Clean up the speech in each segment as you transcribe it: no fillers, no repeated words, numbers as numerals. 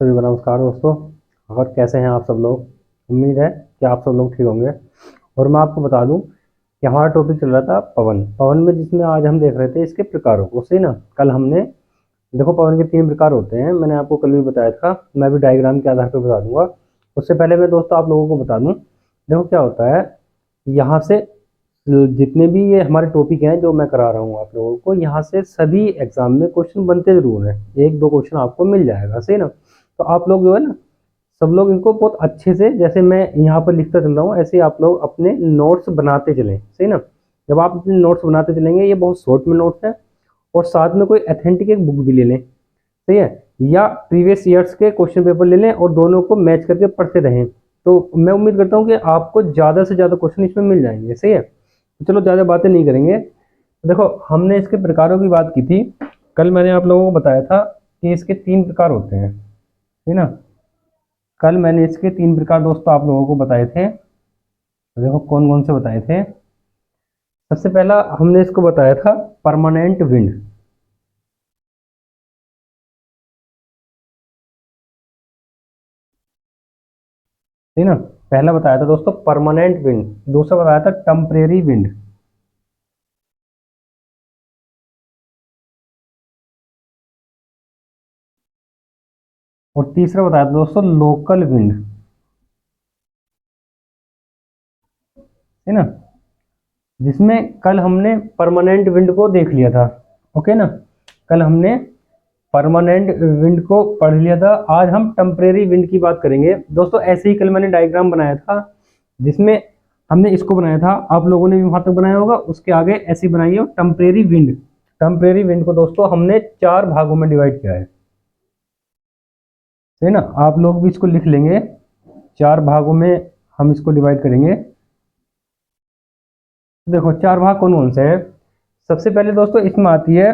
सभी को नमस्कार दोस्तों। और कैसे हैं आप सब लोग। उम्मीद है कि आप सब लोग ठीक होंगे। और मैं आपको बता दूं कि हमारा टॉपिक चल रहा था पवन पवन में, जिसमें आज हम देख रहे थे इसके प्रकारों को। सही ना। कल हमने देखो पवन के 3 प्रकार होते हैं, मैंने आपको कल भी बताया था। मैं भी डायग्राम के आधार पर बता दूंगा। उससे पहले मैं दोस्तों आप लोगों को बता दूं, देखो क्या होता है यहाँ से। जितने भी ये हमारे टॉपिक हैं जो मैं करा रहा हूँ आप लोगों को, यहाँ से सभी एग्जाम में क्वेश्चन बनते जरूर हैं। 1-2 क्वेश्चन आपको मिल जाएगा। सही ना। तो आप लोग जो है ना, सब लोग इनको बहुत अच्छे से, जैसे मैं यहाँ पर लिखता चल रहा हूँ, ऐसे ही आप लोग अपने नोट्स बनाते चलें। सही ना। जब आप अपने नोट्स बनाते चलेंगे, ये बहुत शॉर्ट में नोट्स हैं, और साथ में कोई अथेंटिक एक बुक भी ले लें। सही है। या प्रीवियस ईयर्स के क्वेश्चन पेपर ले लें और दोनों को मैच करके पढ़ते रहें। तो मैं उम्मीद करता हूँ कि आपको ज़्यादा से ज़्यादा क्वेश्चन इसमें मिल जाएंगे। सही है। तो चलो ज़्यादा बातें नहीं करेंगे। देखो हमने इसके प्रकारों की बात की थी। कल मैंने आप लोगों को बताया था कि इसके 3 प्रकार होते हैं। है ना। कल मैंने इसके 3 प्रकार दोस्तों आप लोगों को बताए थे। देखो कौन कौन से बताए थे। सबसे पहला हमने इसको बताया था परमानेंट विंड। है ना। पहला बताया था दोस्तों परमानेंट विंड। दूसरा बताया था टेम्परेरी विंड। और तीसरा बताया था दोस्तों लोकल विंड। है ना। जिसमें कल हमने परमानेंट विंड को देख लिया था। ओके ना। कल हमने परमानेंट विंड को पढ़ लिया था। आज हम टेम्परेरी विंड की बात करेंगे दोस्तों। ऐसे ही कल मैंने डायग्राम बनाया था, जिसमें हमने इसको बनाया था, आप लोगों ने भी वहां तक बनाया होगा। उसके आगे ऐसी बनाई है टेम्परेरी विंड। टेम्परेरी विंड को दोस्तों हमने 4 भागों में डिवाइड किया है ना। आप लोग भी इसको लिख लेंगे। 4 भागों में हम इसको डिवाइड करेंगे। देखो 4 भाग कौन कौन से हैं। सबसे पहले दोस्तों इसमें आती है,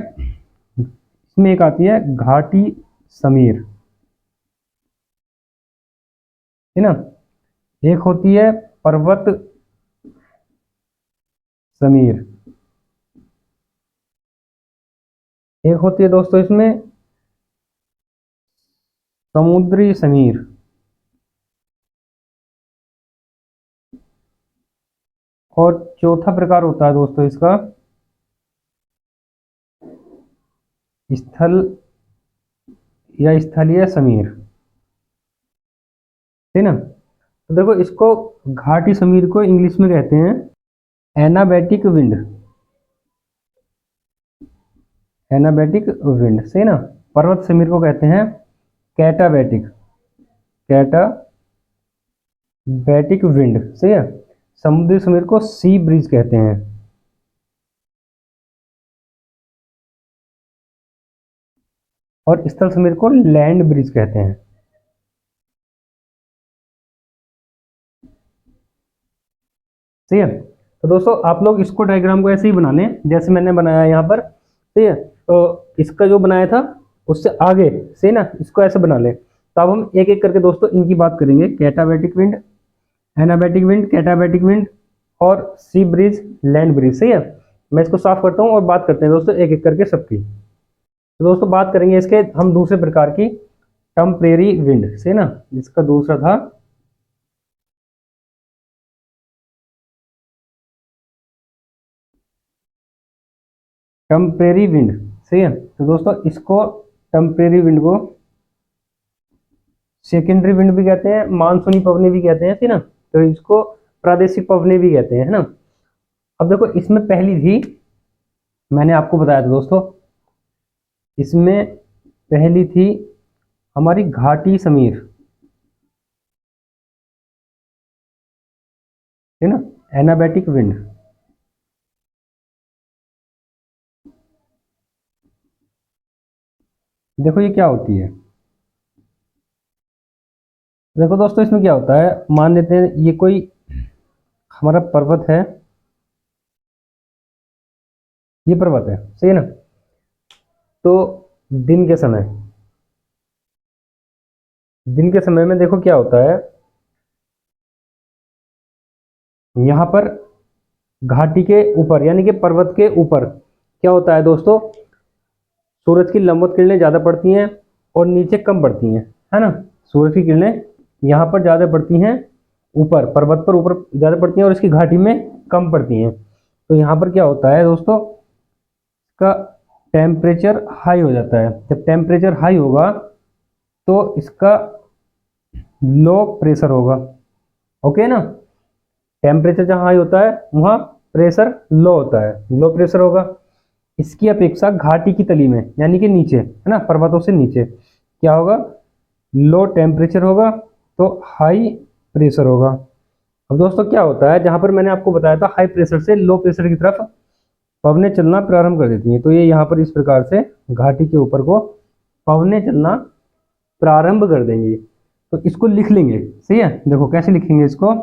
इसमें एक आती है घाटी समीर। है ना। एक होती है पर्वत समीर। एक होती है दोस्तों इसमें समुद्री समीर। और चौथा प्रकार होता है दोस्तों इसका स्थल या स्थलीय समीर। है ना। तो देखो इसको घाटी समीर को इंग्लिश में कहते हैं एनाबैटिक विंड। एनाबैटिक विंड। सही ना। पर्वत समीर को कहते हैं कैटाबैटिक। कैटाबैटिक विंड। सही है। समुद्री समीर को सी ब्रीज कहते हैं। और स्थल समीर को लैंड ब्रिज कहते हैं। सही है। तो दोस्तों आप लोग इसको डायग्राम को ऐसे ही बना लें जैसे मैंने बनाया यहाँ पर। सही है। तो इसका जो बनाया था उससे आगे, सही ना, इसको ऐसे बना लें। तो अब हम एक एक करके दोस्तों इनकी बात करेंगे। कैटाबैटिक विंड, एनाबैटिक विंड, कैटाबैटिक विंड और सी ब्रिज, लैंड ब्रिज। सही है। मैं इसको साफ करता हूँ और बात करते हैं दोस्तों एक एक करके सबकी। तो दोस्तों बात करेंगे इसके हम दूसरे प्रकार की, टेम्परेरी विंड। सही ना। जिसका दूसरा था टेम्परेरी विंड। सही है। तो दोस्तों इसको टेम्परेरी विंड को सेकेंडरी विंड भी कहते हैं, मानसूनी पवने भी कहते हैं। सही ना। तो इसको प्रादेशिक पवने भी कहते हैं। है ना। अब देखो इसमें पहली थी, मैंने आपको बताया था दोस्तों, इसमें पहली थी हमारी घाटी समीर। है ना। एनाबैटिक विंड। देखो ये क्या होती है। देखो दोस्तों इसमें क्या होता है, मान लेते हैं ये कोई हमारा पर्वत है, ये पर्वत है। सही है ना। तो दिन के समय, दिन के समय में देखो क्या होता है, यहाँ पर घाटी के ऊपर यानी कि पर्वत के ऊपर क्या होता है दोस्तों, सूरज की लंबवत किरणें ज़्यादा पड़ती हैं और नीचे कम पड़ती हैं। है ना। सूरज की किरणें यहाँ पर ज़्यादा पड़ती हैं, ऊपर पर्वत पर ऊपर ज़्यादा पड़ती हैं और इसकी घाटी में कम पड़ती हैं। तो यहाँ पर क्या होता है दोस्तों, इसका टेम्परेचर हाई हो जाता है। जब टेम्परेचर हाई होगा तो इसका लो प्रेशर होगा। ओके ना। टेम्परेचर जहाँ हाई होता है वहाँ प्रेशर लो होता है, लो प्रेशर होगा। इसकी अपेक्षा घाटी की तली में यानी कि नीचे, है ना, पर्वतों से नीचे क्या होगा, लो टेम्परेचर होगा तो हाई प्रेशर होगा। अब दोस्तों क्या होता है, जहाँ पर मैंने आपको बताया था हाई प्रेशर से लो प्रेशर की तरफ पवनें चलना प्रारंभ कर देती हैं। तो ये यहाँ पर इस प्रकार से घाटी के ऊपर को पवनें चलना प्रारंभ कर देंगे। तो इसको लिख लेंगे, सही है। देखो कैसे लिखेंगे इसको,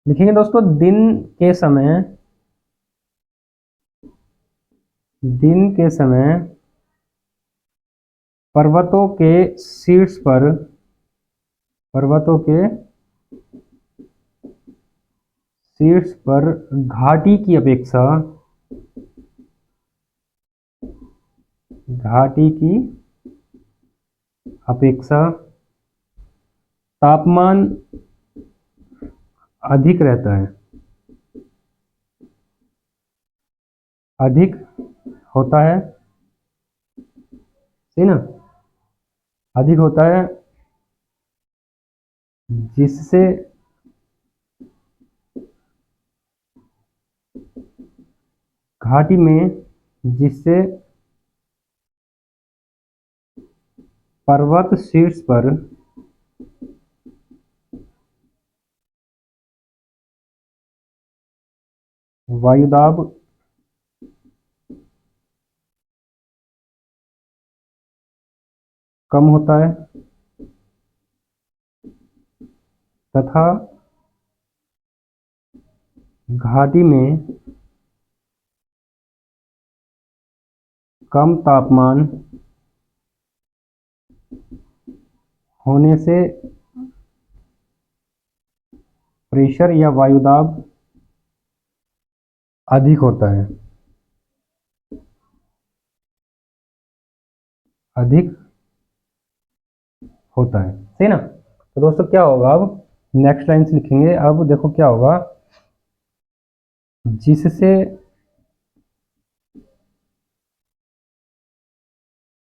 लिखेंगे दोस्तों दिन के समय पर्वतों के शीर्ष पर घाटी की अपेक्षा तापमान अधिक रहता है, अधिक होता है, सही ना, अधिक होता है, जिससे घाटी में पर्वत शीर्ष पर वायुदाब कम होता है तथा घाटी में कम तापमान होने से प्रेशर या वायुदाब अधिक होता है, अधिक होता है, सही ना। तो दोस्तों क्या होगा, अब नेक्स्ट लाइन से लिखेंगे। अब देखो क्या होगा, जिससे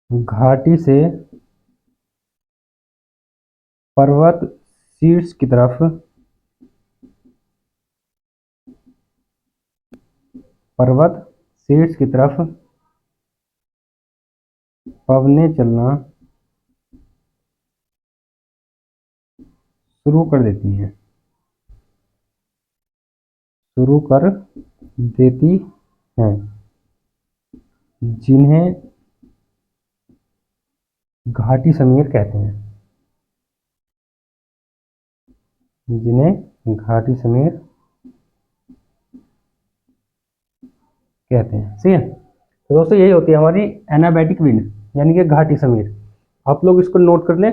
घाटी से पर्वत शीर्ष की तरफ पवनें चलना शुरू कर देती हैं, जिन्हें घाटी समीर कहते हैं, सही है। तो दोस्तों यही होती है हमारी एनाबैटिक विंड यानी कि घाटी समीर। आप लोग इसको नोट कर लें,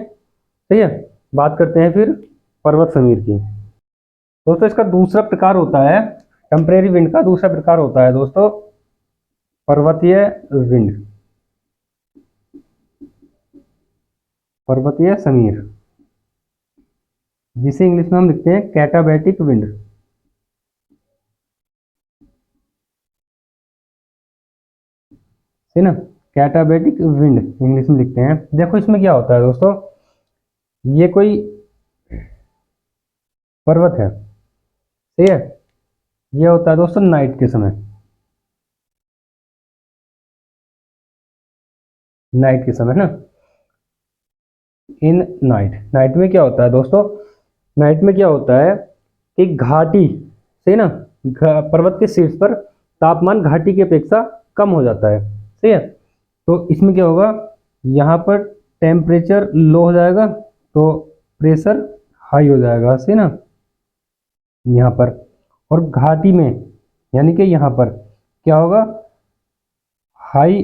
सही है। बात करते हैं फिर पर्वत समीर की। दोस्तों इसका दूसरा प्रकार होता है, टेम्परेरी विंड का दूसरा प्रकार होता है दोस्तों पर्वतीय विंड, पर्वतीय समीर, जिसे इंग्लिश में हम लिखते हैं कैटाबैटिक विंड, है ना। कैटाबैटिक विंड इंग्लिश में लिखते हैं। देखो इसमें क्या होता है दोस्तों, ये कोई पर्वत है, सही है। ये होता है दोस्तों नाइट के समय, ना। इन नाइट में क्या होता है दोस्तों, नाइट में क्या होता है कि घाटी, सही ना, पर्वत के शीर्ष पर तापमान घाटी की अपेक्षा कम हो जाता है, सही है। तो इसमें क्या होगा, यहाँ पर टेम्परेचर लो हो जाएगा तो प्रेशर हाई हो जाएगा, सही ना, यहाँ पर। और घाटी में यानी कि यहाँ पर क्या होगा, हाई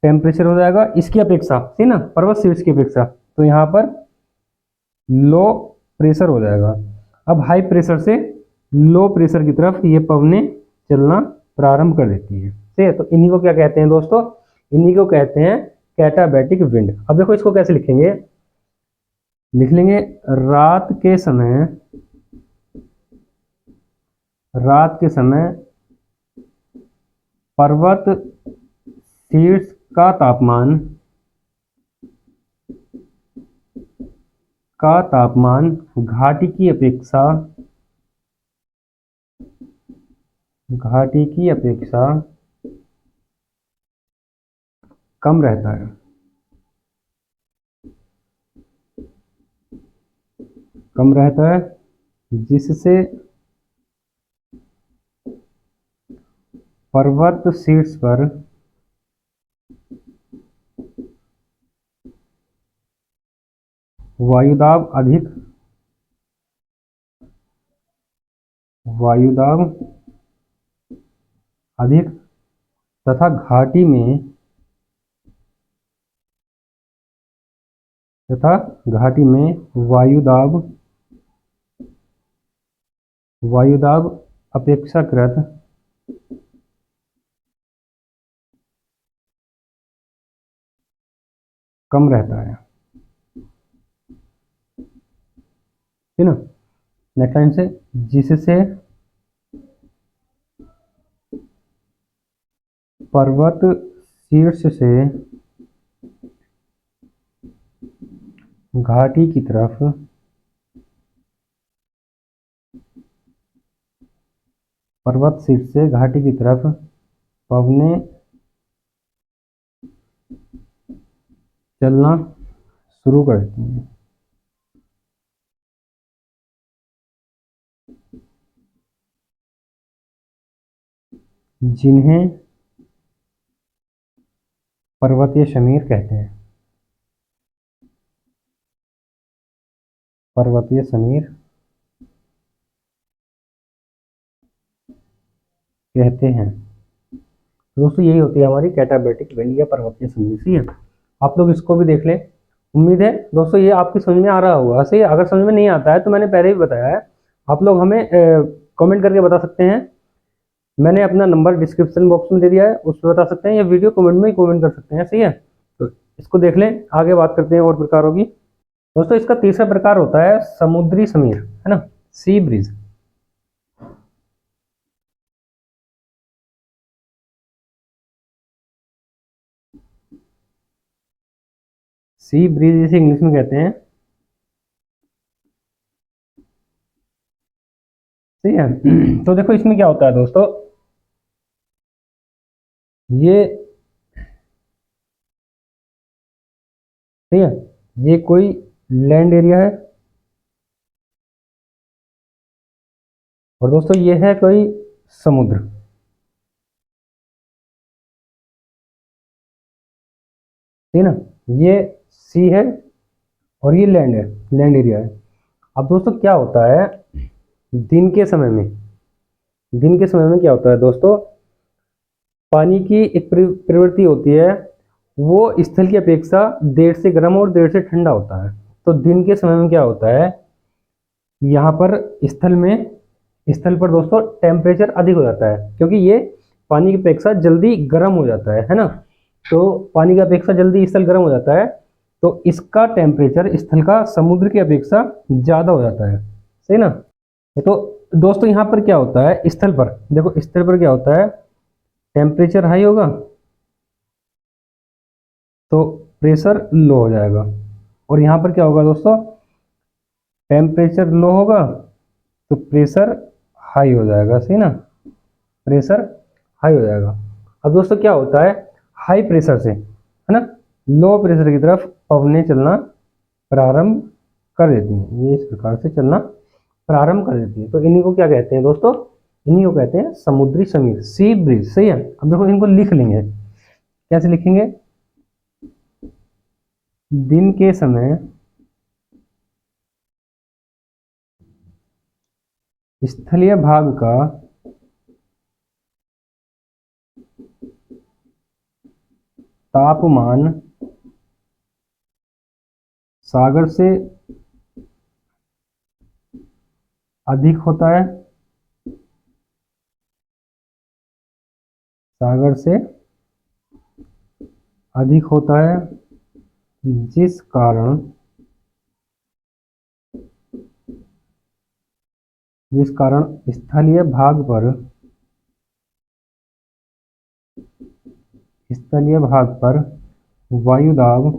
टेम्परेचर हो जाएगा इसकी अपेक्षा, सही ना, पर्वत शीर्ष की अपेक्षा। तो यहाँ पर लो प्रेशर हो जाएगा। अब हाई प्रेशर से लो प्रेशर की तरफ ये पवनें चलना प्रारंभ कर देती है, ठीक है। तो इन्हीं को क्या कहते हैं दोस्तों, इन्हीं को कहते हैं कैटाबैटिक विंड। अब देखो इसको कैसे लिखेंगे, लिख लेंगे रात के समय पर्वत शीर्ष का तापमान घाटी की अपेक्षा कम रहता है। जिससे पर्वत शीर्ष पर वायुदाब अधिक तथा घाटी में वायुदाब अपेक्षाकृत कम रहता है। ठीक ना। नेक्स्ट लाइन से, जिससे पर्वत शीर्ष से घाटी की तरफ पवनें चलना शुरू कर देती हैं। जिन्हें पर्वतीय समीर कहते हैं। दोस्तों यही होती है हमारी कैटाबैटिक विंड या पर्वतीय समीर। सही है, आप लोग इसको भी देख लें। उम्मीद है दोस्तों ये आपकी समझ में आ रहा होगा। सही है, अगर समझ में नहीं आता है तो मैंने पहले ही बताया है, आप लोग हमें कमेंट करके बता सकते हैं। मैंने अपना नंबर डिस्क्रिप्शन बॉक्स में दे दिया है, उस पर बता सकते हैं, या वीडियो कमेंट में ही कमेंट कर सकते हैं। सही है, तो इसको देख लें। आगे बात करते हैं और प्रकारों की। दोस्तों इसका तीसरा प्रकार होता है समुद्री समीर, है ना, सी ब्रीज। सी ब्रीज इसे इंग्लिश में कहते हैं। सही है। तो देखो इसमें क्या होता है दोस्तों, ये ठीक है, ये कोई लैंड एरिया है और दोस्तों ये है कोई समुद्र। ठीक है ना, ये सी है और ये लैंड है, लैंड एरिया है। अब दोस्तों क्या होता है, दिन के समय में क्या होता है दोस्तों, पानी की एक प्रवृत्ति होती है, वो स्थल की अपेक्षा देर से गर्म और देर से ठंडा होता है। तो दिन के समय में क्या होता है, यहाँ पर स्थल पर दोस्तों टेम्परेचर अधिक हो जाता है, क्योंकि ये पानी की अपेक्षा जल्दी गर्म हो जाता है ना। तो पानी की अपेक्षा जल्दी स्थल गर्म हो जाता है, तो इसका टेम्परेचर स्थल का समुद्र की अपेक्षा ज़्यादा हो जाता है। सही ना। तो दोस्तों यहाँ पर क्या होता है, स्थल पर देखो, स्थल पर क्या होता है, टेम्परेचर हाई होगा तो प्रेशर लो हो जाएगा, और यहाँ पर क्या होगा दोस्तों, टेम्परेचर लो होगा तो प्रेशर हाई हो जाएगा। सही ना, प्रेशर हाई हो जाएगा। अब दोस्तों क्या होता है, हाई प्रेशर से, है ना, लो प्रेशर की तरफ पवनें चलना प्रारंभ कर देती हैं। ये इस प्रकार से चलना प्रारंभ कर देती है। तो इन्हीं को क्या कहते हैं दोस्तों, इन्हीं को कहते हैं समुद्री समीर, सी ब्रीज। सही है। अब देखो इनको लिख लेंगे, कैसे लिखेंगे, दिन के समय स्थलीय भाग का तापमान सागर से अधिक होता है, सागर से अधिक होता है, जिस कारण जिस कारण स्थलीय भाग पर वायु दाब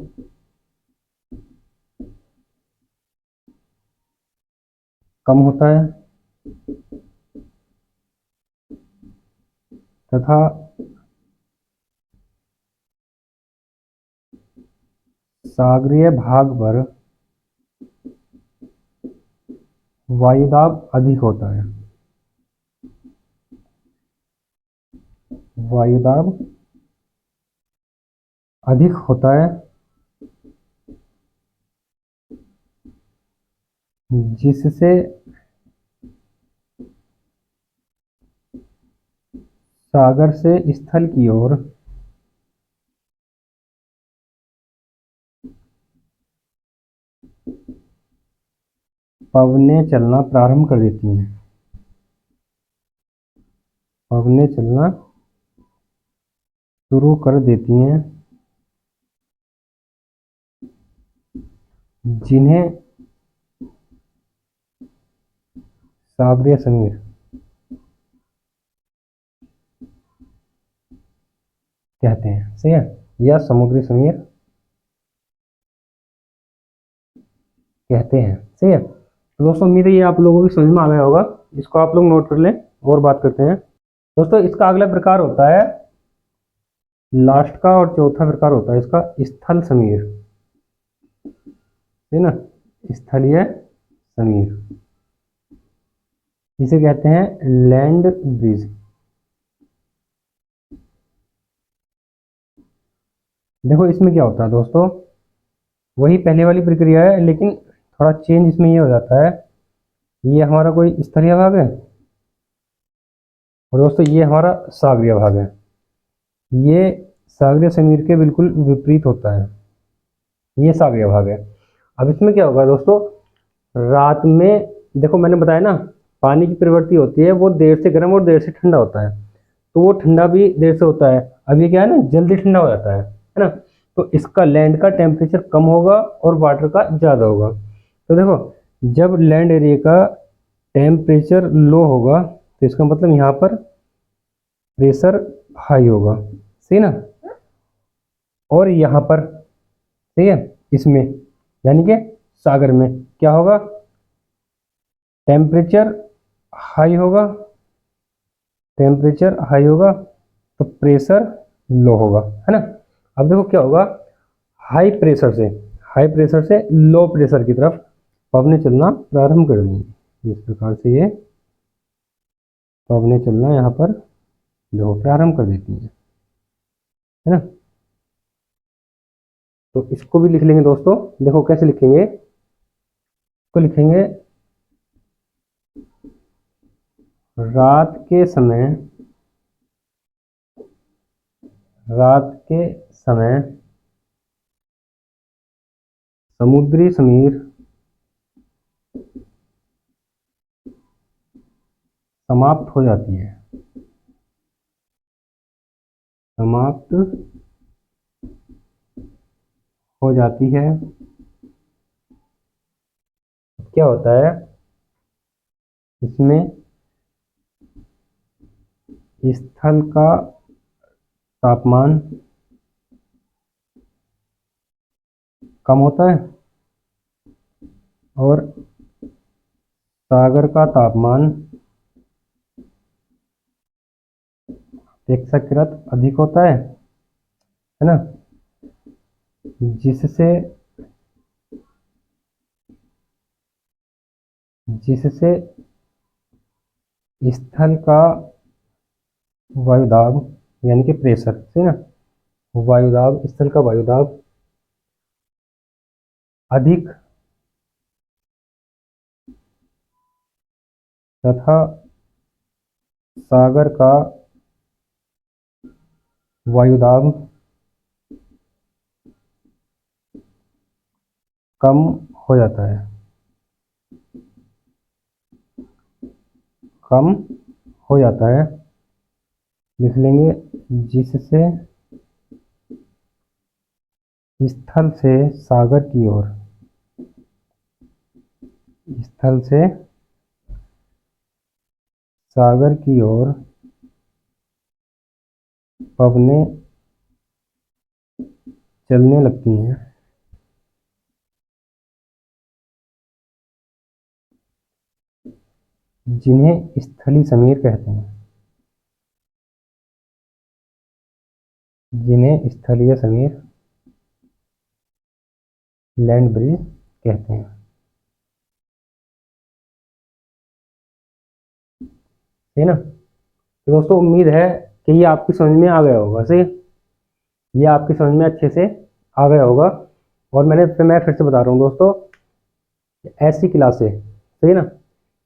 कम होता है तथा सागरीय भाग पर वायुदाब अधिक होता है। वायुदाब अधिक होता है जिससे सागर से स्थल की ओर पवनें चलना प्रारंभ कर देती हैं। पवनें चलना शुरू कर देती हैं जिन्हें सागरीय समीर कहते हैं। सही है, या समुद्री समीर कहते हैं। सही है, तो दोस्तों उम्मीद है ये आप लोगों की समझ में आ गया होगा। इसको आप लोग नोट कर लें और बात करते हैं। दोस्तों इसका अगला प्रकार होता है लास्ट का, और चौथा प्रकार होता है इसका स्थल समीर, है ना, स्थलीय समीर। इसे कहते हैं लैंड ब्रिज। देखो इसमें क्या होता है दोस्तों, वही पहले वाली प्रक्रिया है, लेकिन थोड़ा चेंज इसमें ये हो जाता है, ये हमारा कोई स्थलीय भाग है और दोस्तों ये हमारा सागरीय भाग है। ये सागरीय समीर के बिल्कुल विपरीत होता है, ये सागरीय भाग है। अब इसमें क्या होगा दोस्तों, रात में देखो मैंने बताया ना, पानी की प्रवृत्ति होती है वो देर से गर्म और देर से ठंडा होता है, तो वो ठंडा भी देर से होता है। अब ये क्या है ना, जल्दी ठंडा हो जाता है ना। तो इसका लैंड का टेम्परेचर कम होगा और वाटर का ज़्यादा होगा। तो देखो जब लैंड एरिया का टेम्परेचर लो होगा तो इसका मतलब यहाँ पर प्रेशर हाई होगा, सही ना। और यहाँ पर सही है, इसमें यानी कि सागर में क्या होगा, टेम्परेचर हाई होगा, टेम्परेचर हाई होगा तो प्रेशर लो होगा, है ना। अब देखो क्या होगा, हाई प्रेशर से लो प्रेशर की तरफ पवनें चलना प्रारंभ कर देंगे। इस प्रकार से ये पवनें चलना यहाँ पर देखो प्रारंभ कर देती है ना। तो इसको भी लिख लेंगे दोस्तों, देखो कैसे लिखेंगे, इसको लिखेंगे रात के समय, रात के समय समुद्री समीर समाप्त हो जाती है, समाप्त हो जाती है। क्या होता है इसमें, स्थल का तापमान कम होता है और सागर का तापमान अपेक्षाकृत अधिक होता है ना, जिससे जिससे स्थल का वायुदाब यानी कि प्रेशर से ना, वायुदाब, स्थल का वायुदाब अधिक तथा सागर का वायुदाब कम हो जाता है, कम हो जाता है। लिख लेंगे जिससे स्थल से सागर की ओर, स्थल से सागर की ओर पवनें चलने लगती हैं, जिन्हें स्थली समीर कहते हैं, जिन्हें स्थलीय समीर लैंड ब्रिज कहते हैं। है ना। तो दोस्तों उम्मीद है कि ये आपकी समझ में आ गया होगा। सही, ये आपकी समझ में अच्छे से आ गया होगा। और मैं फिर से बता रहा हूँ दोस्तों, ऐसी क्लासें, सही ना,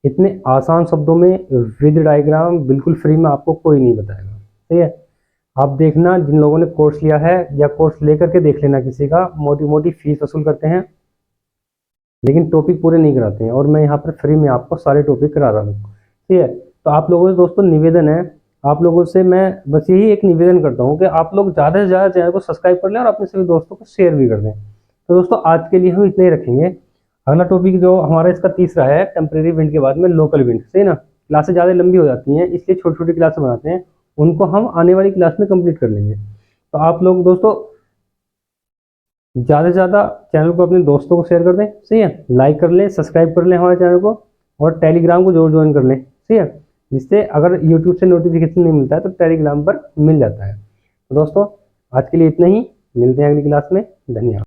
इतने आसान शब्दों में विद डायग्राम बिल्कुल फ्री में आपको कोई नहीं बताएगा। सही है। आप देखना, जिन लोगों ने कोर्स लिया है या कोर्स लेकर के देख लेना, किसी का मोटी मोटी फीस वसूल करते हैं लेकिन टॉपिक पूरे नहीं कराते हैं, और मैं यहाँ पर फ्री में आपको सारे टॉपिक करा रहा हूँ। ठीक है। तो आप लोगों से दोस्तों निवेदन है, आप लोगों से मैं बस यही एक निवेदन करता हूँ कि आप लोग ज़्यादा से ज़्यादा चैनल को सब्सक्राइब कर लें और अपने सभी दोस्तों को शेयर भी कर दें। तो दोस्तों आज के लिए हम इतना ही रखेंगे। अगला टॉपिक जो हमारा इसका तीसरा है, टेम्परेरी विंड के बाद में लोकल विंड। सही ना। क्लासेस ज़्यादा लंबी हो जाती हैं, इसलिए छोटी छोटी क्लासें बनाते हैं, उनको हम आने वाली क्लास में कंप्लीट कर लेंगे। तो आप लोग दोस्तों ज़्यादा से ज़्यादा चैनल को अपने दोस्तों को शेयर कर दें। सही है। लाइक कर लें, सब्सक्राइब कर लें हमारे चैनल को, और टेलीग्राम को जरूर ज्वाइन कर लें। सही है। जिससे अगर यूट्यूब से नोटिफिकेशन नहीं मिलता है तो टेलीग्राम पर मिल जाता है। तो दोस्तों आज के लिए इतना ही, मिलते हैं अगली क्लास में। धन्यवाद।